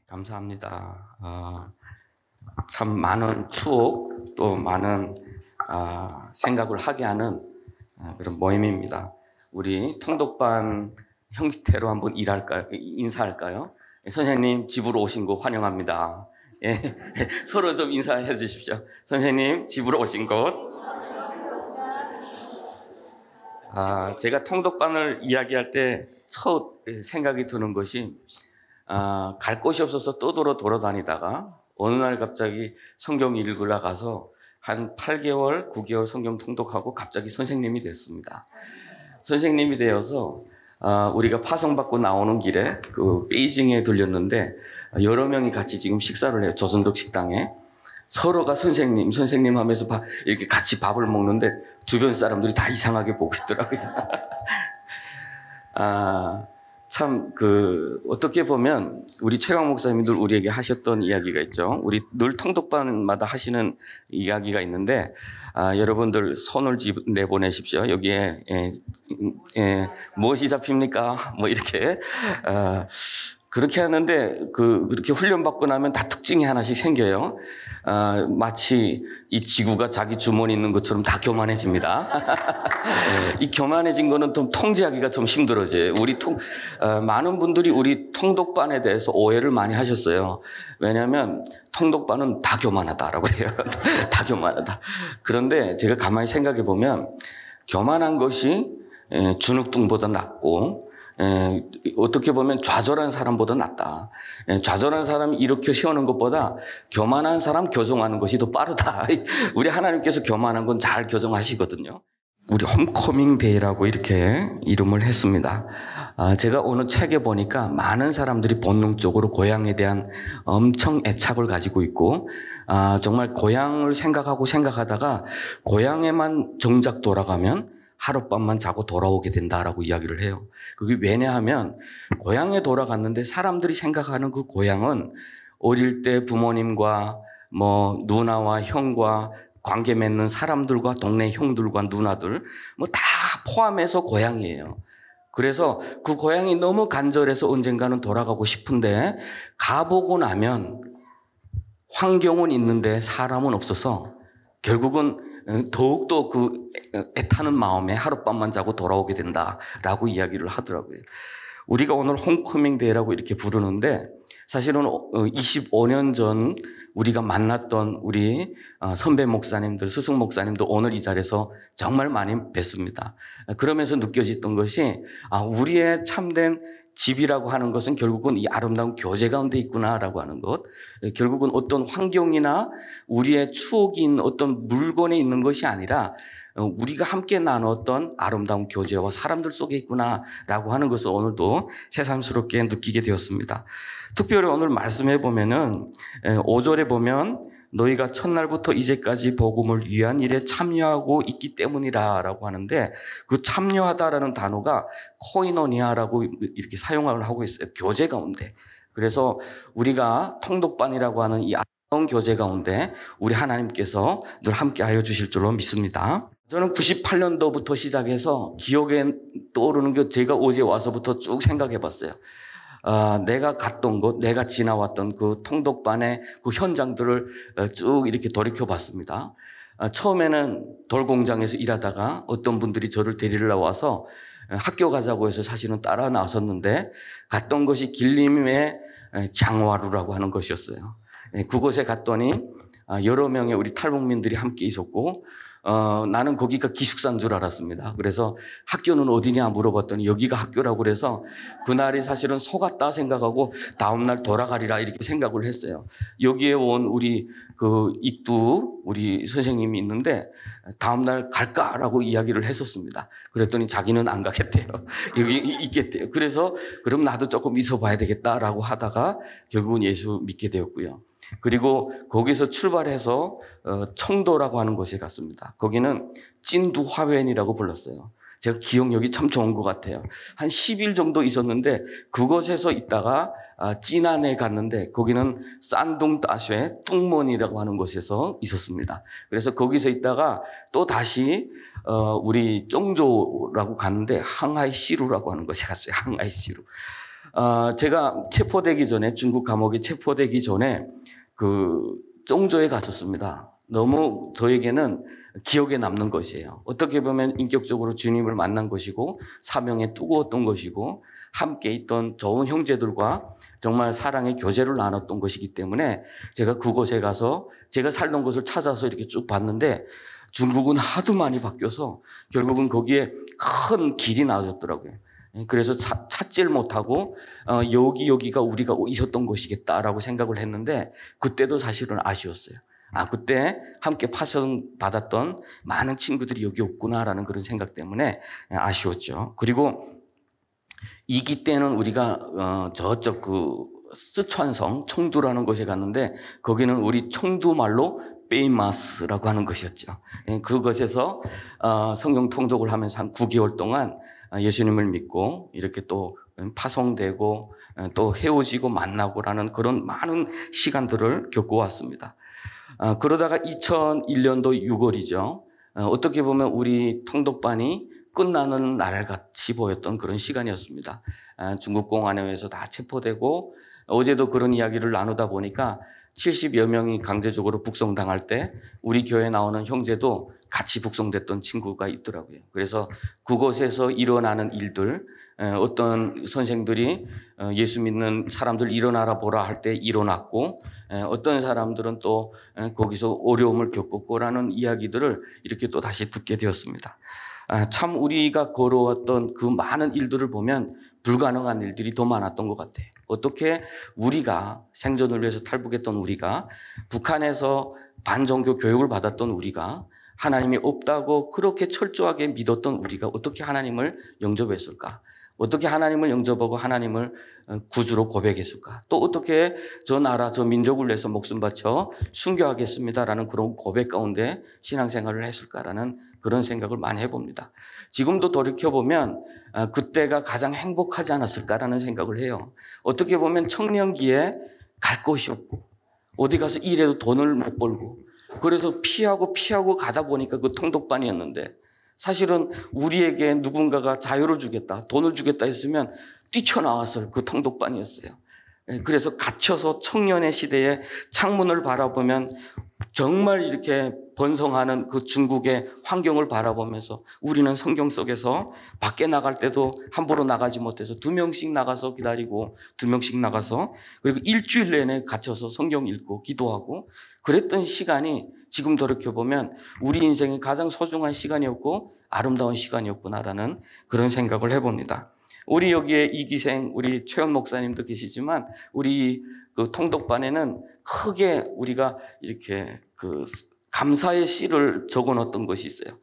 감사합니다. 참 많은 추억 또 많은 생각을 하게 하는 그런 모임입니다. 우리 통독반 형태로 한번 인사할까요? 선생님 집으로 오신 거 환영합니다. 예, 서로 좀 인사해 주십시오. 선생님 집으로 오신 것. 제가 통독반을 이야기할 때 첫 생각이 드는 것이 갈 곳이 없어서 돌아다니다가 어느 날 갑자기 성경 읽으러 가서 한 8개월, 9개월 성경 통독하고 갑자기 선생님이 됐습니다. 선생님이 되어서 우리가 파송받고 나오는 길에 그 베이징에 들렸는데 여러 명이 같이 지금 식사를 해요. 조선독 식당에. 서로가 선생님 하면서 이렇게 같이 밥을 먹는데 주변 사람들이 다 이상하게 보고 있더라고요. 어떻게 보면 우리 최강 목사님들 우리에게 하셨던 이야기가 있죠. 우리 늘 통독반마다 하시는 이야기가 있는데, 여러분들 손을 내보내십시오. 여기에, 무엇이 잡힙니까? 뭐 이렇게, 그렇게 하는데, 그렇게 훈련받고 나면 다 특징이 하나씩 생겨요. 마치 이 지구가 자기 주머니 있는 것처럼 다 교만해집니다. 이 교만해진 거는 좀 통제하기가 좀 힘들어져요. 많은 분들이 우리 통독반에 대해서 오해를 많이 하셨어요. 왜냐하면 통독반은 다 교만하다라고 해요. 다 교만하다. 그런데 제가 가만히 생각해 보면 교만한 것이 주눅등보다 낫고, 어떻게 보면 좌절한 사람보다 낫다. 좌절한 사람이 일으켜 세우는 것보다 교만한 사람 교정하는 것이 더 빠르다. 우리 하나님께서 교만한 건 잘 교정하시거든요. 우리 홈커밍 데이라고 이렇게 이름을 했습니다. 제가 어느 책에 보니까 많은 사람들이 본능적으로 고향에 대한 엄청 애착을 가지고 있고, 정말 고향을 생각하다가 고향에만 정작 돌아가면 하룻밤만 자고 돌아오게 된다라고 이야기를 해요. 그게 왜냐하면 고향에 돌아갔는데 사람들이 생각하는 그 고향은 어릴 때 부모님과 뭐 누나와 형과 관계 맺는 사람들과 동네 형들과 누나들 뭐 다 포함해서 고향이에요. 그래서 그 고향이 너무 간절해서 언젠가는 돌아가고 싶은데 가보고 나면 환경은 있는데 사람은 없어서 결국은 더욱더 그 애타는 마음에 하룻밤만 자고 돌아오게 된다라고 이야기를 하더라고요. 우리가 오늘 홈커밍 데이라고 이렇게 부르는데 사실은 25년 전 우리가 만났던 우리 선배 목사님들, 스승 목사님들 오늘 이 자리에서 정말 많이 뵀습니다. 그러면서 느껴졌던 것이 우리의 참된 집이라고 하는 것은 결국은 이 아름다운 교제 가운데 있구나라고 하는 것. 결국은 어떤 환경이나 우리의 추억이 있는 어떤 물건에 있는 것이 아니라 우리가 함께 나눴던 아름다운 교제와 사람들 속에 있구나라고 하는 것을 오늘도 새삼스럽게 느끼게 되었습니다. 특별히 오늘 말씀해 보면은 5절에 보면 너희가 첫날부터 이제까지 복음을 위한 일에 참여하고 있기 때문이라라고 하는데 그 참여하다라는 단어가 코이노니아라고 이렇게 사용을 하고 있어요. 교제 가운데. 그래서 우리가 통독반이라고 하는 이 아름다운 교제 가운데 우리 하나님께서 늘 함께하여 주실 줄로 믿습니다. 저는 98년도부터 시작해서 기억에 떠오르는 게 제가 어제 와서부터 쭉 생각해 봤어요. 내가 갔던 곳, 내가 지나왔던 그 통독반의 그 현장들을 쭉 이렇게 돌이켜 봤습니다. 처음에는 돌공장에서 일하다가 어떤 분들이 저를 데리러 와서 학교 가자고 해서 사실은 따라 나섰는데 갔던 것이 길림의 장화루라고 하는 것이었어요. 그곳에 갔더니 여러 명의 우리 탈북민들이 함께 있었고 나는 거기가 기숙사인 줄 알았습니다. 그래서 학교는 어디냐 물어봤더니 여기가 학교라고 그래서 그날이 사실은 속았다 생각하고 다음날 돌아가리라 이렇게 생각을 했어요. 여기에 온 우리 우리 선생님이 있는데 다음날 갈까라고 이야기를 했었습니다. 그랬더니 자기는 안 가겠대요. 여기 있겠대요. 그래서 그럼 나도 조금 있어 봐야 되겠다라고 하다가 결국은 예수 믿게 되었고요. 그리고 거기서 출발해서 청도라고 하는 곳에 갔습니다. 거기는 찐두화웬이라고 불렀어요. 제가 기억력이 참 좋은 것 같아요. 한 10일 정도 있었는데 그곳에서 있다가 찐안에 갔는데 거기는 산둥따쉐 뚱몬이라고 하는 곳에서 있었습니다. 그래서 거기서 있다가 또 다시 우리 쫑조라고 갔는데 항하이시루라고 하는 곳에 갔어요. 항하이시루. 제가 체포되기 전에, 중국 감옥에 체포되기 전에 쫑조에 갔었습니다. 너무 저에게는 기억에 남는 것이에요. 어떻게 보면 인격적으로 주님을 만난 것이고 사명에 뜨거웠던 것이고 함께 있던 좋은 형제들과 정말 사랑의 교제를 나눴던 것이기 때문에 제가 그곳에 가서 제가 살던 곳을 찾아서 이렇게 쭉 봤는데 중국은 하도 많이 바뀌어서 결국은 거기에 큰 길이 나와졌더라고요. 그래서 찾질 못하고 여기가 우리가 있었던 곳이겠다라고 생각을 했는데 그때도 사실은 아쉬웠어요. 그때 함께 파송받았던 많은 친구들이 여기 없구나라는 그런 생각 때문에 아쉬웠죠. 그리고 2기 때는 우리가 저쪽 쓰촨성 청두라는 곳에 갔는데 거기는 우리 청두 말로 베이마스라고 하는 것이었죠. 그것에서 성경 통독을 하면서 한 9개월 동안 예수님을 믿고 이렇게 또 파송되고 또 헤어지고 만나고라는 그런 많은 시간들을 겪어왔습니다. 그러다가 2001년도 6월이죠. 어떻게 보면 우리 통독반이 끝나는 날 같이 보였던 그런 시간이었습니다. 중국 공안에서 다 체포되고 어제도 그런 이야기를 나누다 보니까 70여 명이 강제적으로 북송당할 때 우리 교회에 나오는 형제도 같이 북송됐던 친구가 있더라고요. 그래서 그곳에서 일어나는 일들, 어떤 선생들이 예수 믿는 사람들 일어나라 보라 할 때 일어났고 어떤 사람들은 또 거기서 어려움을 겪었고라는 이야기들을 이렇게 또 다시 듣게 되었습니다. 참 우리가 걸어왔던 그 많은 일들을 보면 불가능한 일들이 더 많았던 것 같아요. 어떻게 우리가 생존을 위해서 탈북했던 우리가 북한에서 반종교 교육을 받았던 우리가 하나님이 없다고 그렇게 철저하게 믿었던 우리가 어떻게 하나님을 영접했을까? 어떻게 하나님을 영접하고 하나님을 구주로 고백했을까? 또 어떻게 저 나라, 저 민족을 위해서 목숨 바쳐 순교하겠습니다라는 그런 고백 가운데 신앙생활을 했을까라는 그런 생각을 많이 해봅니다. 지금도 돌이켜보면 그때가 가장 행복하지 않았을까라는 생각을 해요. 어떻게 보면 청년기에 갈 곳이 없고 어디 가서 일해도 돈을 못 벌고 그래서 피하고 가다 보니까 그 통독반이었는데 사실은 우리에게 누군가가 자유를 주겠다, 돈을 주겠다 했으면 뛰쳐나왔을 그 통독반이었어요. 그래서 갇혀서 청년의 시대에 창문을 바라보면 정말 이렇게 번성하는 그 중국의 환경을 바라보면서 우리는 성경 속에서 밖에 나갈 때도 함부로 나가지 못해서 2명씩 나가서 기다리고 2명씩 나가서 그리고 일주일 내내 갇혀서 성경 읽고 기도하고 그랬던 시간이 지금 돌이켜보면 우리 인생의 가장 소중한 시간이었고 아름다운 시간이었구나라는 그런 생각을 해봅니다. 우리 여기에 이기생 우리 최현 목사님도 계시지만 우리 그 통독반에는 크게 우리가 이렇게 그 감사의 시를 적어 놓았던 것이 있어요.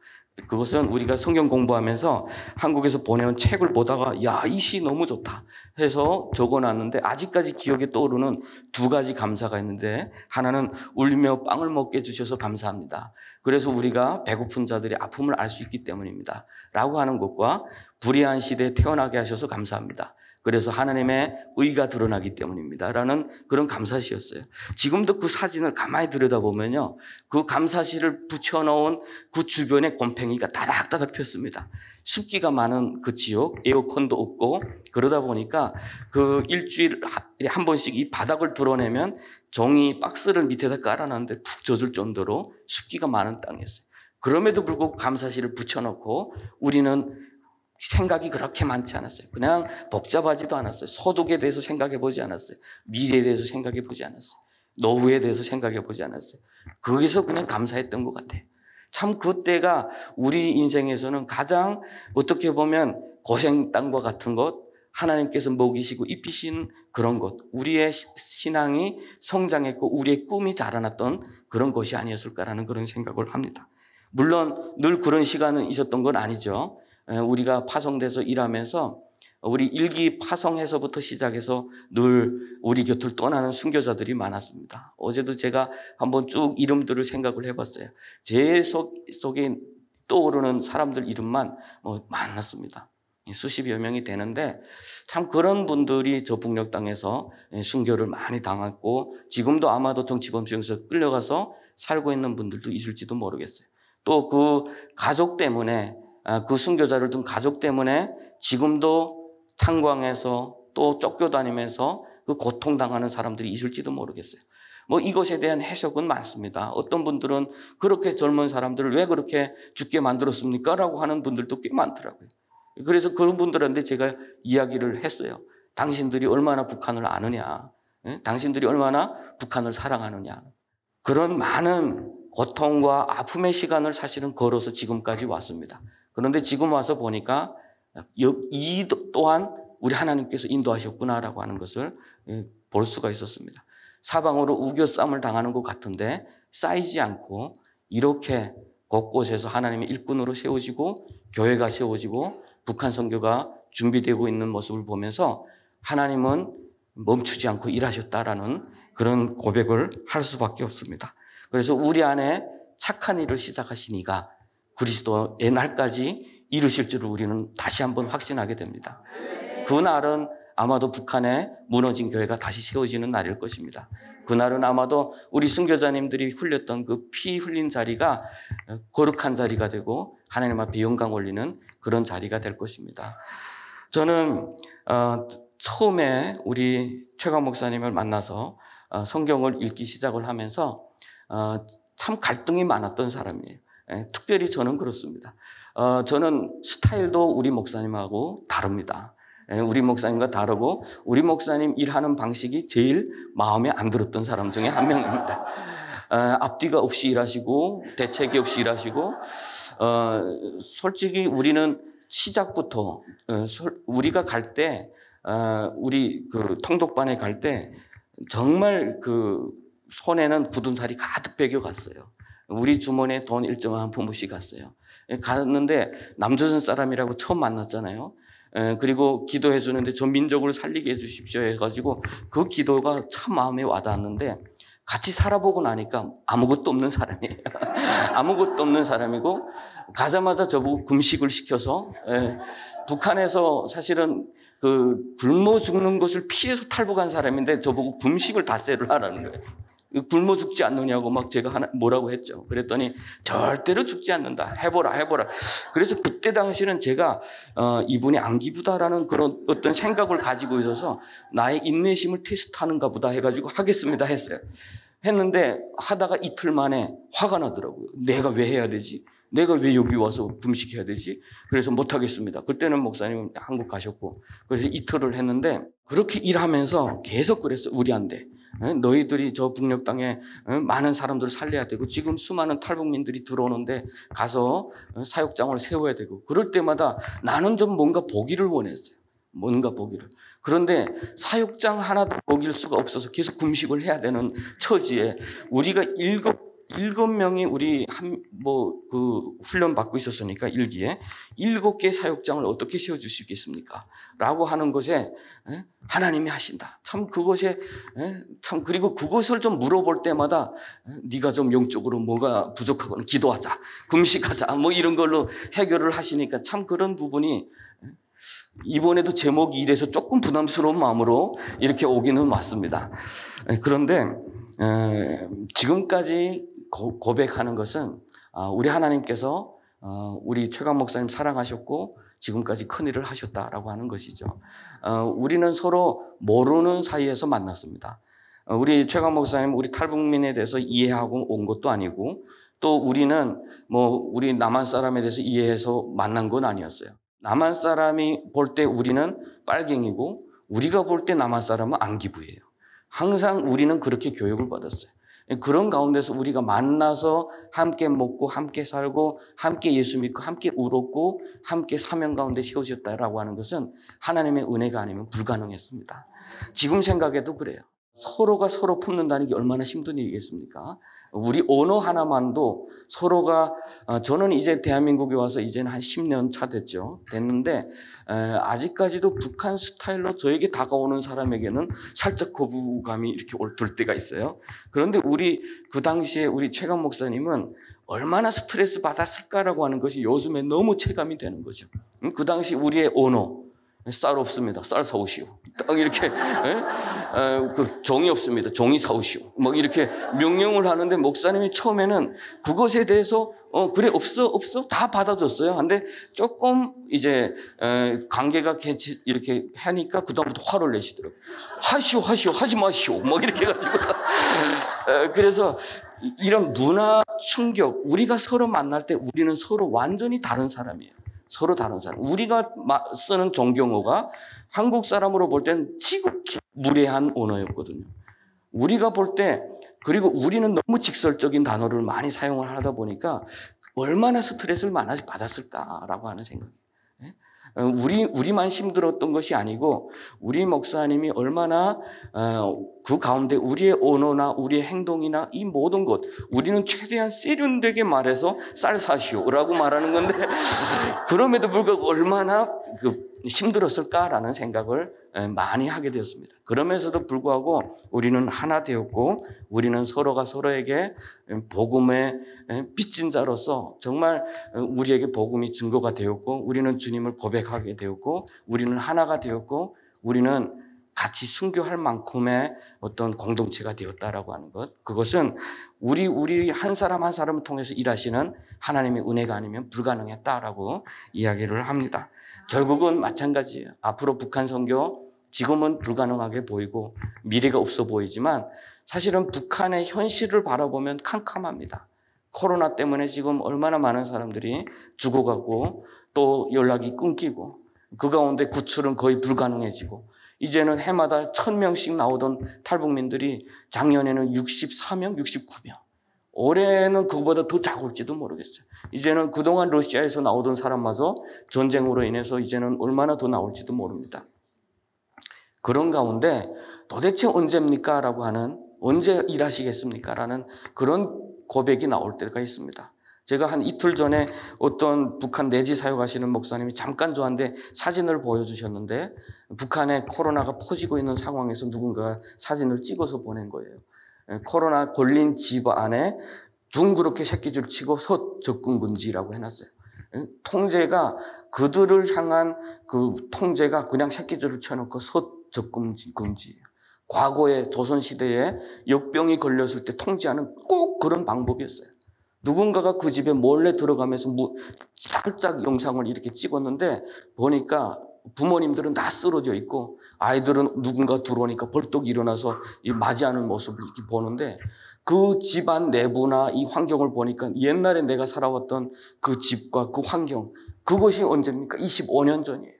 그것은 우리가 성경 공부하면서 한국에서 보내온 책을 보다가 야, 이 시 너무 좋다 해서 적어 놨는데 아직까지 기억에 떠오르는 2가지 감사가 있는데 하나는 울며 빵을 먹게 해주셔서 감사합니다. 그래서 우리가 배고픈 자들의 아픔을 알 수 있기 때문입니다. 라고 하는 것과 불의한 시대에 태어나게 하셔서 감사합니다. 그래서 하나님의 의가 드러나기 때문입니다. 라는 그런 감사시였어요. 지금도 그 사진을 가만히 들여다보면요. 그 감사시를 붙여놓은 그 주변에 곰팡이가 따닥따닥 폈습니다. 습기가 많은 그 지역, 에어컨도 없고 그러다 보니까 그 일주일에 한 번씩 이 바닥을 드러내면 종이 박스를 밑에다 깔아놨는데 푹 젖을 정도로 습기가 많은 땅이었어요. 그럼에도 불구하고 감사시를 붙여놓고 우리는 생각이 그렇게 많지 않았어요. 그냥 복잡하지도 않았어요. 소득에 대해서 생각해 보지 않았어요. 미래에 대해서 생각해 보지 않았어요. 노후에 대해서 생각해 보지 않았어요. 거기서 그냥 감사했던 것 같아요. 참 그때가 우리 인생에서는 가장 어떻게 보면 고생 땅과 같은 것, 하나님께서 먹이시고 입히신 그런 것, 우리의 신앙이 성장했고 우리의 꿈이 자라났던 그런 것이 아니었을까라는 그런 생각을 합니다. 물론 늘 그런 시간은 있었던 건 아니죠. 우리가 파송돼서 일하면서 우리 1기 파송해서부터 시작해서 늘 우리 곁을 떠나는 순교자들이 많았습니다. 어제도 제가 한번 쭉 이름들을 생각을 해봤어요. 제 속에 떠오르는 사람들 이름만 많았습니다. 수십여 명이 되는데 참 그런 분들이 저 북녘 땅에서 순교를 많이 당했고 지금도 아마도 정치범죄에서 끌려가서 살고 있는 분들도 있을지도 모르겠어요. 또 그 가족 때문에 그 순교자를 둔 가족 때문에 지금도 탄광에서 또 쫓겨다니면서 그 고통당하는 사람들이 있을지도 모르겠어요. 뭐 이것에 대한 해석은 많습니다. 어떤 분들은 그렇게 젊은 사람들을 왜 그렇게 죽게 만들었습니까? 라고 하는 분들도 꽤 많더라고요. 그래서 그런 분들한테 제가 이야기를 했어요. 당신들이 얼마나 북한을 아느냐. 당신들이 얼마나 북한을 사랑하느냐. 그런 많은 고통과 아픔의 시간을 사실은 걸어서 지금까지 왔습니다. 그런데 지금 와서 보니까 이 또한 우리 하나님께서 인도하셨구나라고 하는 것을 볼 수가 있었습니다. 사방으로 우겨쌈을 당하는 것 같은데 쌓이지 않고 이렇게 곳곳에서 하나님의 일꾼으로 세워지고 교회가 세워지고 북한 선교가 준비되고 있는 모습을 보면서 하나님은 멈추지 않고 일하셨다라는 그런 고백을 할 수밖에 없습니다. 그래서 우리 안에 착한 일을 시작하신 이가 그리스도의 날까지 이루실 줄을 우리는 다시 한번 확신하게 됩니다. 그날은 아마도 북한에 무너진 교회가 다시 세워지는 날일 것입니다. 그날은 아마도 우리 순교자님들이 흘렸던 그 피 흘린 자리가 거룩한 자리가 되고 하나님 앞에 영광 올리는 그런 자리가 될 것입니다. 저는 처음에 우리 최강 목사님을 만나서 성경을 읽기 시작을 하면서 참 갈등이 많았던 사람이에요. 특별히 저는 그렇습니다. 저는 스타일도 우리 목사님하고 다릅니다. 우리 목사님과 다르고 우리 목사님 일하는 방식이 제일 마음에 안 들었던 사람 중에 한 명입니다. 앞뒤가 없이 일하시고 대책이 없이 일하시고 솔직히 우리는 시작부터 우리가 갈 때 우리 그 통독반에 갈 때 정말 그 손에는 굳은 살이 가득 배겨 갔어요. 우리 주머니에 돈 일정한 한 푼씩 갔어요. 갔는데 남조선 사람이라고 처음 만났잖아요. 그리고 기도해 주는데 저 민족을 살리게 해 주십시오 해가지고 그 기도가 참 마음에 와닿았는데 같이 살아보고 나니까 아무것도 없는 사람이에요. 아무것도 없는 사람이고 가자마자 저보고 금식을 시켜서 북한에서 사실은 그 굶어 죽는 것을 피해서 탈북한 사람인데 저보고 금식을 닷새를 하라는 거예요. 굶어 죽지 않느냐고 막 제가 뭐라고 했죠. 그랬더니 절대로 죽지 않는다. 해보라. 그래서 그때 당시는 제가 이분이 안기부다라는 그런 어떤 생각을 가지고 있어서 나의 인내심을 테스트하는가 보다 해가지고 하겠습니다 했어요. 했는데 하다가 이틀 만에 화가 나더라고요. 내가 왜 해야 되지? 내가 왜 여기 와서 금식해야 되지? 그래서 못하겠습니다. 그때는 목사님은 한국 가셨고 그래서 이틀을 했는데 그렇게 일하면서 계속 그랬어요. 우리한테. 너희들이 저 북녘 땅에 많은 사람들을 살려야 되고 지금 수많은 탈북민들이 들어오는데 가서 사역장을 세워야 되고 그럴 때마다 나는 좀 뭔가 보기를 원했어요. 뭔가 보기를. 그런데 사역장 하나도 먹일 수가 없어서 계속 금식을 해야 되는 처지에 우리가 일곱 명이 우리 훈련 받고 있었으니까 일기에 7개 사역장을 어떻게 세워주시겠습니까? 라고 하는 것에 하나님이 하신다. 참 그것에 참 그리고 그것을 좀 물어볼 때마다 네가 좀 영적으로 뭐가 부족하거나 기도하자, 금식하자 뭐 이런 걸로 해결을 하시니까 참 그런 부분이 이번에도 제목이 이래서 조금 부담스러운 마음으로 이렇게 오기는 왔습니다. 그런데 지금까지 고백하는 것은 우리 하나님께서 우리 최강 목사님 사랑하셨고 지금까지 큰일을 하셨다라고 하는 것이죠. 우리는 서로 모르는 사이에서 만났습니다. 우리 최강 목사님 우리 탈북민에 대해서 이해하고 온 것도 아니고 또 우리는 우리 남한 사람에 대해서 이해해서 만난 건 아니었어요. 남한 사람이 볼 때 우리는 빨갱이고 우리가 볼 때 남한 사람은 안기부예요. 항상 우리는 그렇게 교육을 받았어요. 그런 가운데서 우리가 만나서 함께 먹고 함께 살고 함께 예수 믿고 함께 울었고 함께 사명 가운데 세워졌다라고 하는 것은 하나님의 은혜가 아니면 불가능했습니다. 지금 생각해도 그래요. 서로가 서로 품는다는 게 얼마나 힘든 일이겠습니까? 우리 언어 하나만도 서로가 저는 이제 대한민국에 와서 이제는 한 10년 차 됐는데 아직까지도 북한 스타일로 저에게 다가오는 사람에게는 살짝 거부감이 이렇게 들 때가 있어요. 그런데 우리 그 당시에 우리 최강 목사님은 얼마나 스트레스 받았을까라고 하는 것이 요즘에 너무 체감이 되는 거죠. 그 당시 우리의 언어 쌀 없습니다. 쌀 사오시오. 딱 이렇게 그 종이 없습니다. 종이 사오시오. 막 이렇게 명령을 하는데 목사님이 처음에는 그것에 대해서 그래 없어 다 받아줬어요. 근데 조금 이제 관계가 이렇게 하니까 그다음부터 화를 내시더라고요. 하시오 하지 마시오. 막 이렇게 해가지고 그래서 이런 문화 충격, 우리가 서로 만날 때 우리는 서로 완전히 다른 사람이에요. 서로 다른 사람. 우리가 쓰는 존경어가 한국 사람으로 볼 때는 지극히 무례한 언어였거든요. 우리가 볼 때, 그리고 우리는 너무 직설적인 단어를 많이 사용을 하다 보니까 얼마나 스트레스를 많이 받았을까라고 하는 생각이에요. 우리만 힘들었던 것이 아니고 우리 목사님이 얼마나 그 가운데 우리의 언어나 우리의 행동이나 이 모든 것, 우리는 최대한 세련되게 말해서 쌀 사시오라고 말하는 건데 그럼에도 불구하고 얼마나 힘들었을까라는 생각을 많이 하게 되었습니다. 그러면서도 불구하고 우리는 하나 되었고 우리는 서로가 서로에게 복음의 빚진 자로서 정말 우리에게 복음이 증거가 되었고 우리는 주님을 고백하게 되었고 우리는 하나가 되었고 우리는 같이 순교할 만큼의 어떤 공동체가 되었다라고 하는 것, 그것은 우리 한 사람 한 사람을 통해서 일하시는 하나님의 은혜가 아니면 불가능했다라고 이야기를 합니다. 결국은 마찬가지예요. 앞으로 북한 선교 지금은 불가능하게 보이고 미래가 없어 보이지만 사실은 북한의 현실을 바라보면 캄캄합니다. 코로나 때문에 지금 얼마나 많은 사람들이 죽어가고 또 연락이 끊기고 그 가운데 구출은 거의 불가능해지고 이제는 해마다 1000명씩 나오던 탈북민들이 작년에는 64명, 69명. 올해는 그거보다 더 작을지도 모르겠어요. 이제는 그동안 러시아에서 나오던 사람마저 전쟁으로 인해서 이제는 얼마나 더 나올지도 모릅니다. 그런 가운데 도대체 언제입니까? 라고 하는, 언제 일하시겠습니까? 라는 그런 고백이 나올 때가 있습니다. 제가 한 이틀 전에 어떤 북한 내지 사역하시는 목사님이 잠깐 저한테 사진을 보여주셨는데 북한에 코로나가 퍼지고 있는 상황에서 누군가 사진을 찍어서 보낸 거예요. 코로나 걸린 집 안에 둥그렇게 새끼줄 치고 접근 금지라고 해놨어요. 통제가 그들을 향한 그 통제가 그냥 새끼줄을 쳐놓고 접근 금지예요. 과거에 조선시대에 역병이 걸렸을 때 통제하는 꼭 그런 방법이었어요. 누군가가 그 집에 몰래 들어가면서 살짝 영상을 이렇게 찍었는데 보니까 부모님들은 다 쓰러져 있고 아이들은 누군가 들어오니까 벌떡 일어나서 맞이하는 모습을 이렇게 보는데 그 집안 내부나 이 환경을 보니까 옛날에 내가 살아왔던 그 집과 그 환경, 그것이 언제입니까? 25년 전이에요.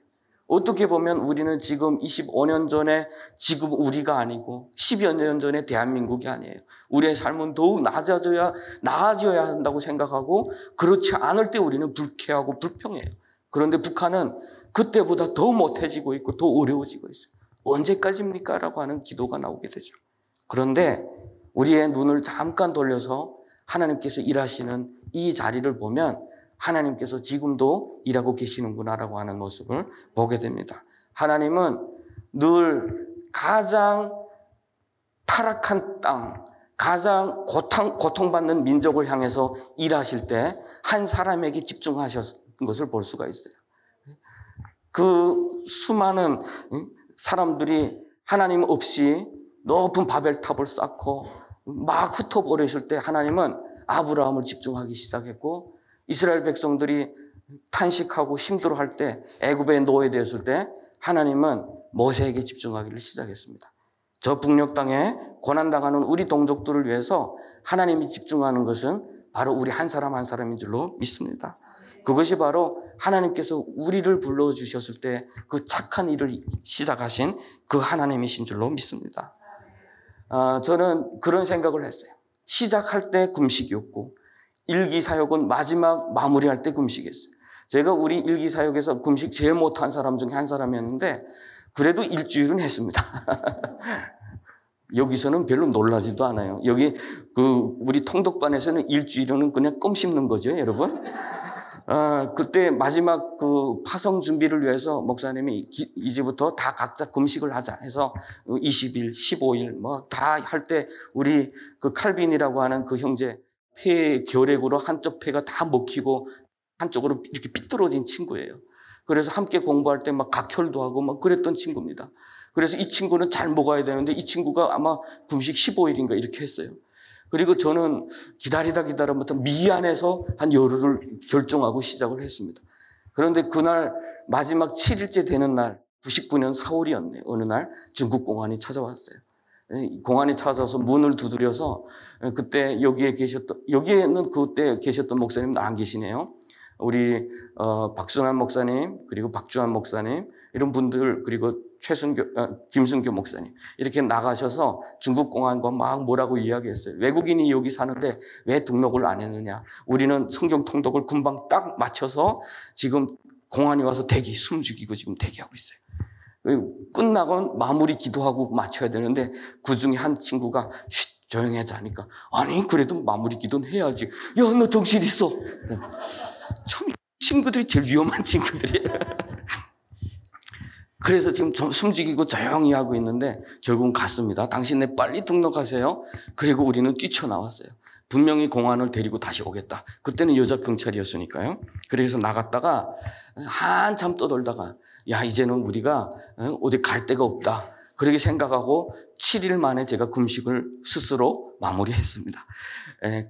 어떻게 보면 우리는 지금 25년 전에 지금 우리가 아니고 10여 년 전에 대한민국이 아니에요. 우리의 삶은 더욱 나아져야 한다고 생각하고 그렇지 않을 때 우리는 불쾌하고 불평해요. 그런데 북한은 그때보다 더 못해지고 있고 더 어려워지고 있어요. 언제까지입니까? 라고 하는 기도가 나오게 되죠. 그런데 우리의 눈을 잠깐 돌려서 하나님께서 일하시는 이 자리를 보면 하나님께서 지금도 일하고 계시는구나라고 하는 모습을 보게 됩니다. 하나님은 늘 가장 타락한 땅, 가장 고통받는 민족을 향해서 일하실 때 한 사람에게 집중하셨던 것을 볼 수가 있어요. 그 수많은 사람들이 하나님 없이 높은 바벨탑을 쌓고 막 흩어버리실 때 하나님은 아브라함을 집중하기 시작했고 이스라엘 백성들이 탄식하고 힘들어할 때 애굽에 노예되었을 때 하나님은 모세에게 집중하기를 시작했습니다. 저 북녘 땅에 고난당하는 우리 동족들을 위해서 하나님이 집중하는 것은 바로 우리 한 사람 한 사람인 줄로 믿습니다. 그것이 바로 하나님께서 우리를 불러주셨을 때 그 착한 일을 시작하신 그 하나님이신 줄로 믿습니다. 저는 그런 생각을 했어요. 시작할 때 금식이었고 일기사역은 마지막 마무리할 때 금식이었어요. 제가 우리 일기사역에서 금식 제일 못한 사람 중에 한 사람이었는데 그래도 일주일은 했습니다. 여기서는 별로 놀라지도 않아요. 여기 우리 통독반에서는 일주일은 그냥 껌 씹는 거죠, 여러분. 그때 마지막 파송 준비를 위해서 목사님이 이제부터 다 각자 금식을 하자 해서 20일, 15일 뭐 다 할 때 우리 칼빈이라고 하는 그 형제 폐 결핵으로 한쪽 폐가 다 먹히고 한쪽으로 이렇게 삐뚤어진 친구예요. 그래서 함께 공부할 때 막 각혈도 하고 막 그랬던 친구입니다. 그래서 이 친구는 잘 먹어야 되는데 이 친구가 아마 금식 15일인가 이렇게 했어요. 그리고 저는 기다리다부터 미안해서 한 열흘을 결정하고 시작을 했습니다. 그런데 그날 마지막 7일째 되는 날 99년 4월이었네요. 어느 날 중국 공안이 찾아왔어요. 공안이 찾아와서 문을 두드려서 그때 여기에는 그때 계셨던 목사님은 안 계시네요. 우리 박순환 목사님 그리고 박주환 목사님 이런 분들 그리고 김순교 목사님 이렇게 나가셔서 중국 공안과 막 뭐라고 이야기했어요. 외국인이 여기 사는데 왜 등록을 안 했느냐. 우리는 성경 통독을 금방 딱 맞춰서 지금 공안이 와서 숨 죽이고 지금 대기하고 있어요. 끝나고 마무리 기도하고 맞춰야 되는데 그중에 한 친구가 쉿 조용히 하자니까 아니 그래도 마무리 기도는 해야지. 야 너 정신 있어. 참 친구들이 제일 위험한 친구들이에요. 그래서 지금 숨죽이고 조용히 하고 있는데 결국은 갔습니다. 당신네 빨리 등록하세요. 그리고 우리는 뛰쳐나왔어요. 분명히 공안을 데리고 다시 오겠다. 그때는 여자 경찰이었으니까요. 그래서 나갔다가 한참 떠돌다가 야 이제는 우리가 어디 갈 데가 없다. 그렇게 생각하고 7일 만에 제가 금식을 스스로 마무리했습니다.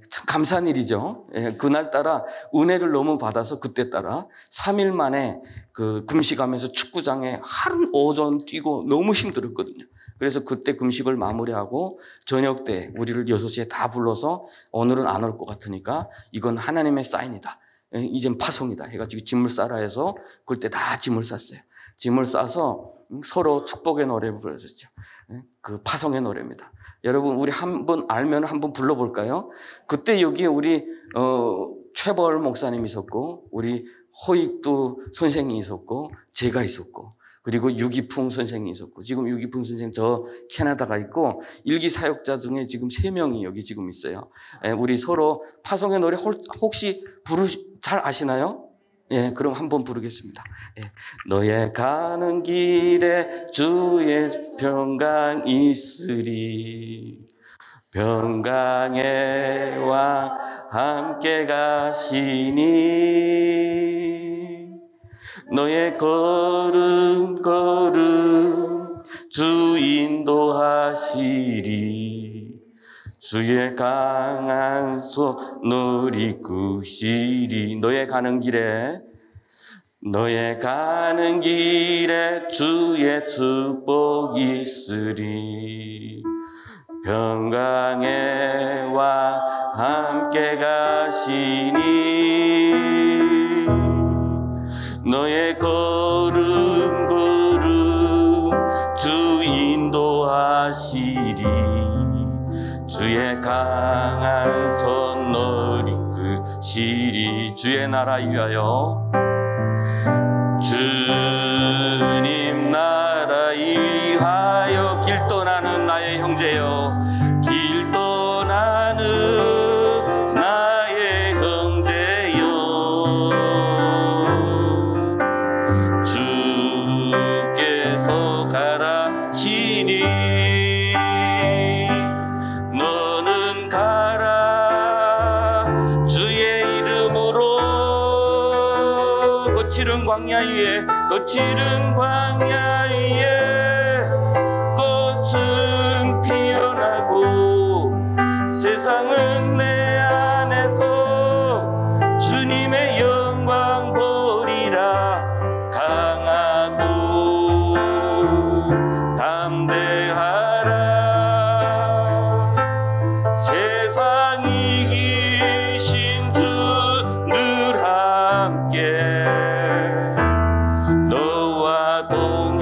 참 감사한 일이죠. 그날따라 은혜를 너무 받아서 그때 따라 3일 만에 그 금식하면서 축구장에 하루 오전 뛰고 너무 힘들었거든요. 그래서 그때 금식을 마무리하고 저녁 때 우리를 6시에 다 불러서 오늘은 안 올 것 같으니까 이건 하나님의 사인이다. 이젠 파송이다 해가지고 짐을 싸라 해서 그때 다 짐을 쌌어요. 짐을 싸서 서로 축복의 노래를 불러줬죠. 그 파송의 노래입니다. 여러분 우리 한번 알면 한번 불러볼까요? 그때 여기에 우리 최벌 목사님이 있었고 우리 허익두 선생이 있었고 제가 있었고 그리고 유기풍 선생이 있었고 지금 유기풍 선생 저 캐나다가 있고 일기 사역자 중에 지금 3명이 여기 지금 있어요. 우리 서로 파송의 노래 혹시 잘 아시나요? 예, 그럼 한번 부르겠습니다. 예. 너의 가는 길에 주의 평강 있으리 평강의 왕 함께 가시니 너의 걸음 주 인도하시리 주의 강한 손을 이끄시리 너의 가는 길에 주의 축복 있으리 평강의 왕 함께 가시니 너의 걸음 주 인도하시리 주의 강한 손 너리 그시리 주의 나라 위하여 주님 나라 위하여 길 떠나는 나의 형제여 길 떠나는 나의 형제여 주께서 가라시니 너는 가라 주의 이름으로 거칠은 광야 위에 꽃은 피어나고 세상은 내 안에서 주님의 영광 보리라 강하고 담대하라 세상 이기신 주 늘 함께 너와 동